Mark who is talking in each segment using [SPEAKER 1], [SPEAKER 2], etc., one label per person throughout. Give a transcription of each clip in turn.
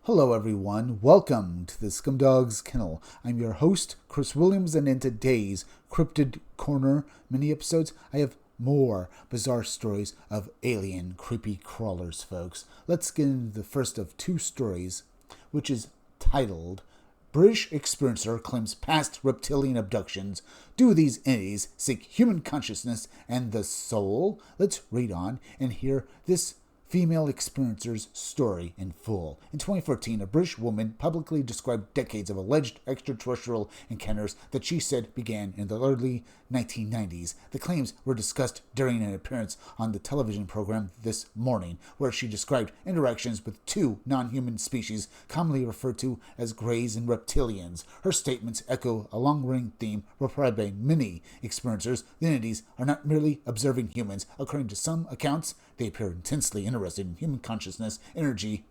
[SPEAKER 1] Hello everyone, welcome to the Scumdog's Kennel. I'm your host, Chris Williams, and in today's Cryptid Corner mini-episodes, I have more bizarre stories of alien creepy crawlers, folks. Let's get into the first of two stories, which is titled, British Experiencer Claims Past Reptilian Abductions. Do these entities seek human consciousness and the soul? Let's read on and hear this female experiencer's story in full. In 2014, a British woman publicly described decades of alleged extraterrestrial encounters that she said began in the early 1990s. The claims were discussed during an appearance on the television program This Morning, where she described interactions with two non-human species commonly referred to as greys and reptilians. Her statements echo a long-running theme reported by many experiencers. The entities are not merely observing humans. According to some accounts, they appear intensely interested in human consciousness, energy,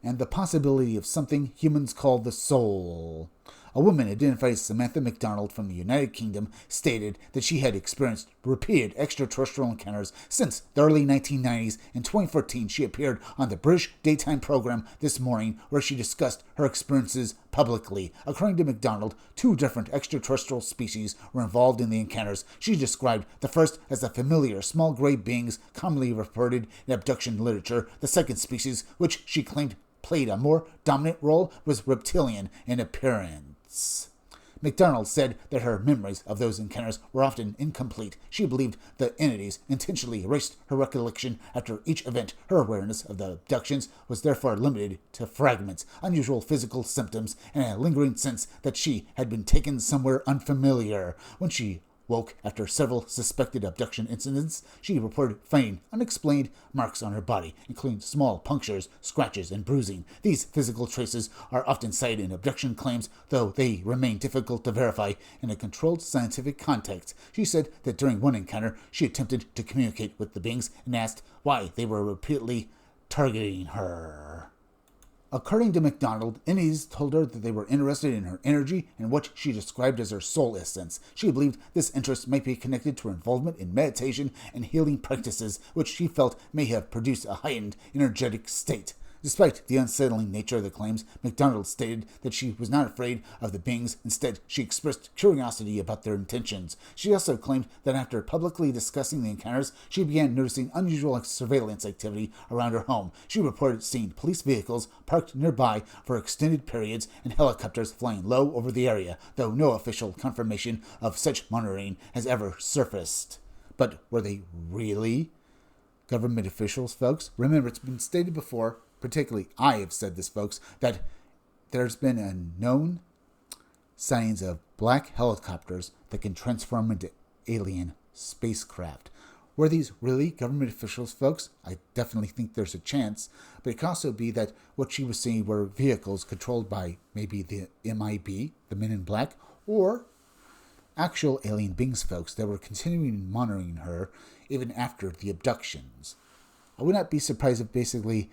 [SPEAKER 1] and the possibility of something humans call the soul. A woman identified as Samantha MacDonald from the United Kingdom stated that she had experienced repeated extraterrestrial encounters since the early 1990s. In 2014, she appeared on the British daytime program This Morning, where she discussed her experiences publicly. According to MacDonald, two different extraterrestrial species were involved in the encounters. She described the first as the familiar small gray beings commonly reported in abduction literature. The second species, which she claimed played a more dominant role, was reptilian in appearance. MacDonald said that her memories of those encounters were often incomplete. She believed the entities intentionally erased her recollection after each event. Her awareness of the abductions was therefore limited to fragments, unusual physical symptoms, and a lingering sense that she had been taken somewhere unfamiliar. When she woke after several suspected abduction incidents, she reported finding unexplained marks on her body, including small punctures, scratches, and bruising. These physical traces are often cited in abduction claims, though they remain difficult to verify in a controlled scientific context. She said that during one encounter, she attempted to communicate with the beings and asked why they were repeatedly targeting her. According to MacDonald, entities told her that they were interested in her energy and what she described as her soul essence. She believed this interest might be connected to her involvement in meditation and healing practices, which she felt may have produced a heightened energetic state. Despite the unsettling nature of the claims, MacDonald stated that she was not afraid of the beings. Instead, she expressed curiosity about their intentions. She also claimed that after publicly discussing the encounters, she began noticing unusual surveillance activity around her home. She reported seeing police vehicles parked nearby for extended periods and helicopters flying low over the area, though no official confirmation of such monitoring has ever surfaced. But were they really government officials, folks? Remember, it's been stated before, particularly I have said this, folks, that there's been a known signs of black helicopters that can transform into alien spacecraft. Were these really government officials, folks? I definitely think there's a chance, but it could also be that what she was seeing were vehicles controlled by maybe the MIB, the Men in Black, or actual alien beings, folks, that were continuing monitoring her even after the abductions. I would not be surprised if basically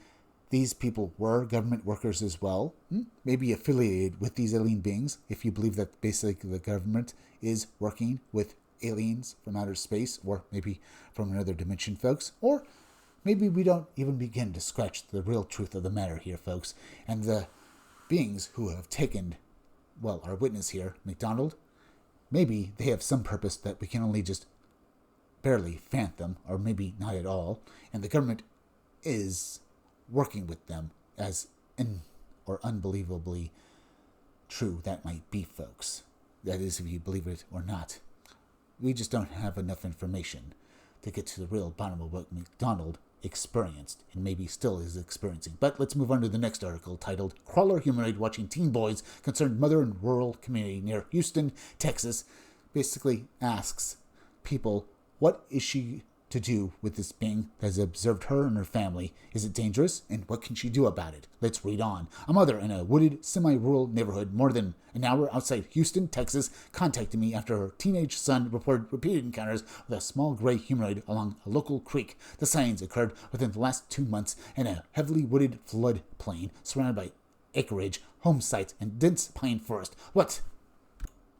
[SPEAKER 1] these people were government workers as well, maybe affiliated with these alien beings, if you believe that basically the government is working with aliens from outer space, or maybe from another dimension, folks. Or maybe we don't even begin to scratch the real truth of the matter here, folks. And the beings who have taken, well, our witness here, MacDonald, maybe they have some purpose that we can only just barely fathom, or maybe not at all, and the government is working with them, as unbelievably true that might be, folks. That is, if you believe it or not. We just don't have enough information to get to the real bottom of what MacDonald experienced, and maybe still is experiencing. But let's move on to the next article, titled, Crawler Humanoid Watching Teen Boys Concerned Mother in Rural Community Near Houston, Texas. Basically asks people, what is she to do with this being that has observed her and her family? Is it dangerous? And what can she do about it? Let's read on. A mother in a wooded, semi-rural neighborhood more than an hour outside Houston, Texas, contacted me after her teenage son reported repeated encounters with a small gray humanoid along a local creek. The sightings occurred within the last 2 months in a heavily wooded floodplain surrounded by acreage, home sites, and dense pine forest. What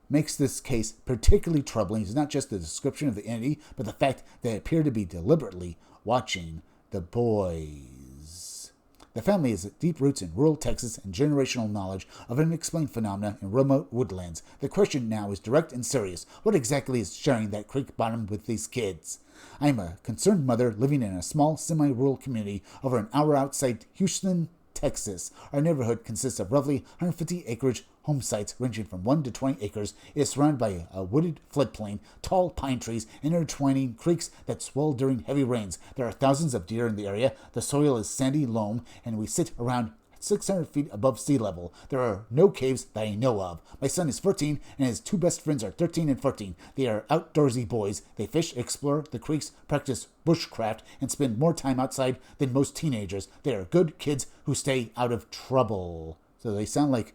[SPEAKER 1] makes this case particularly troubling is not just the description of the entity, but the fact that they appear to be deliberately watching the boys. The family has deep roots in rural Texas and generational knowledge of unexplained phenomena in remote woodlands. The question now is direct and serious. What exactly is sharing that creek bottom with these kids? I am a concerned mother living in a small, semi-rural community over an hour outside Houston, Texas. Our neighborhood consists of roughly 150 acreage home sites ranging from 1 to 20 acres. It is surrounded by a wooded floodplain, tall pine trees, and intertwining creeks that swell during heavy rains. There are thousands of deer in the area. The soil is sandy loam, and we sit around 600 feet above sea level. There are no caves that I know of. My son is 14, and his two best friends are 13 and 14. They are outdoorsy boys. They fish, explore the creeks, practice bushcraft, and spend more time outside than most teenagers. They are good kids who stay out of trouble. So they sound like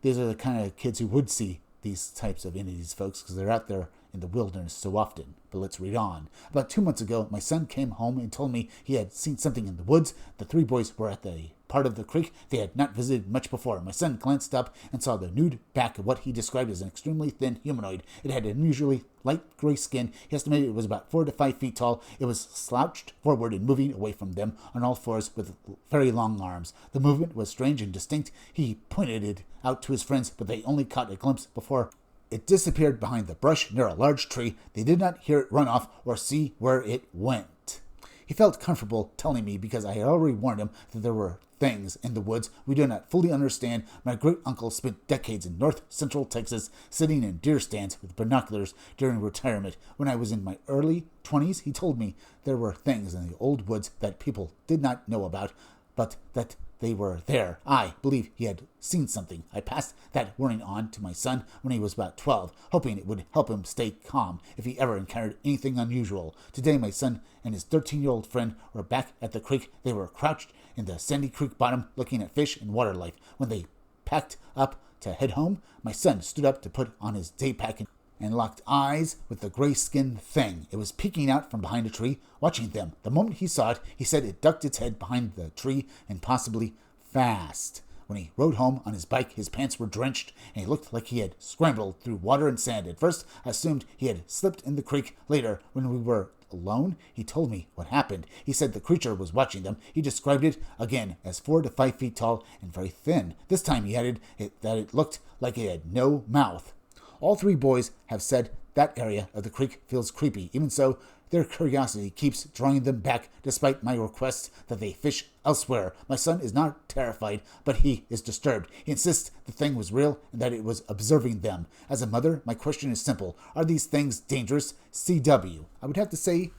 [SPEAKER 1] these are the kind of kids who would see these types of entities, folks, because they're out there in the wilderness so often. But let's read on. About 2 months ago, my son came home and told me he had seen something in the woods. The three boys were at the part of the creek they had not visited much before. My son glanced up and saw the nude back of what he described as an extremely thin humanoid. It had unusually light gray skin. He estimated it was about 4 to 5 feet tall. It was slouched forward and moving away from them on all fours with very long arms. The movement was strange and distinct. He pointed it out to his friends, but they only caught a glimpse before it disappeared behind the brush near a large tree. They did not hear it run off or see where it went. He felt comfortable telling me because I had already warned him that there were things in the woods we do not fully understand. My great-uncle spent decades in north-central Texas sitting in deer stands with binoculars during retirement. When I was in my early 20s, he told me there were things in the old woods that people did not know about, but that they were there. I believe he had seen something. I passed that warning on to my son when he was about 12, hoping it would help him stay calm if he ever encountered anything unusual. Today, my son and his 13-year-old friend were back at the creek. They were crouched in the sandy creek bottom looking at fish and water life. When they packed up to head home, my son stood up to put on his day pack and locked eyes with the gray-skinned thing. It was peeking out from behind a tree, watching them. The moment he saw it, he said it ducked its head behind the tree and possibly fast. When he rode home on his bike, his pants were drenched, and he looked like he had scrambled through water and sand. At first, I assumed he had slipped in the creek. Later, when we were alone, he told me what happened. He said the creature was watching them. He described it, again, as 4 to 5 feet tall and very thin. This time he added that it looked like it had no mouth. All three boys have said that area of the creek feels creepy. Even so, their curiosity keeps drawing them back despite my requests that they fish elsewhere. My son is not terrified, but he is disturbed. He insists the thing was real and that it was observing them. As a mother, my question is simple. Are these things dangerous? CW. I would have to say,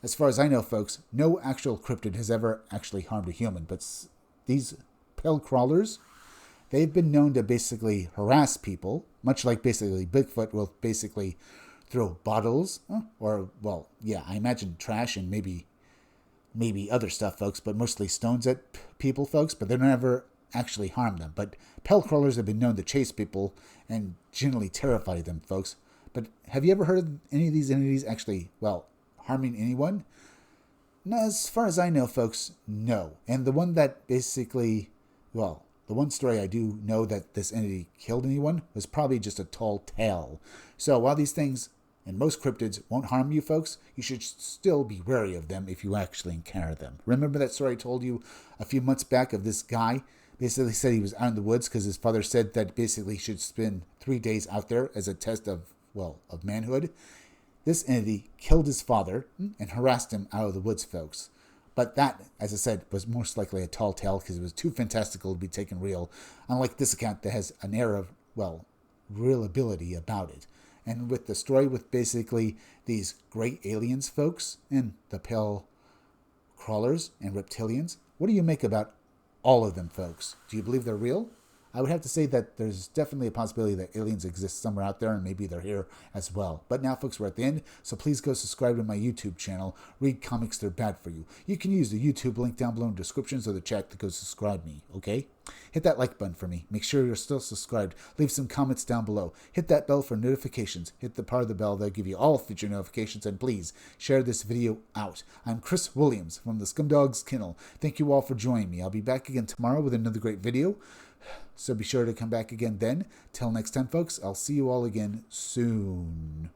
[SPEAKER 1] as far as I know, folks, no actual cryptid has ever actually harmed a human. But these pale crawlers, they've been known to basically harass people, much like basically Bigfoot will basically throw bottles, I imagine trash and maybe other stuff, folks, but mostly stones at people, folks, but they never actually harm them. But pale crawlers have been known to chase people and generally terrify them, folks. But have you ever heard of any of these entities actually, harming anyone? No, as far as I know, folks, no. And the one that basically, the one story I do know that this entity killed anyone was probably just a tall tale. So while these things and most cryptids won't harm you, folks, you should still be wary of them if you actually encounter them. Remember that story I told you a few months back of this guy? Basically said he was out in the woods because his father said that basically he should spend 3 days out there as a test of manhood. This entity killed his father and harassed him out of the woods, folks. But that, as I said, was most likely a tall tale because it was too fantastical to be taken real, unlike this account that has an air of, real ability about it. And with the story with basically these great aliens, folks, and the pale crawlers and reptilians, what do you make about all of them, folks? Do you believe they're real? I would have to say that there's definitely a possibility that aliens exist somewhere out there and maybe they're here as well. But now, folks, we're at the end, so please go subscribe to my YouTube channel. Read comics, they're bad for you. You can use the YouTube link down below in the descriptions or the chat to go subscribe me, okay? Hit that like button for me. Make sure you're still subscribed. Leave some comments down below. Hit that bell for notifications. Hit the part of the bell that'll give you all future notifications. And please share this video out. I'm Chris Williams from the Scumdogs Kennel. Thank you all for joining me. I'll be back again tomorrow with another great video. So be sure to come back again then. Till next time, folks, I'll see you all again soon.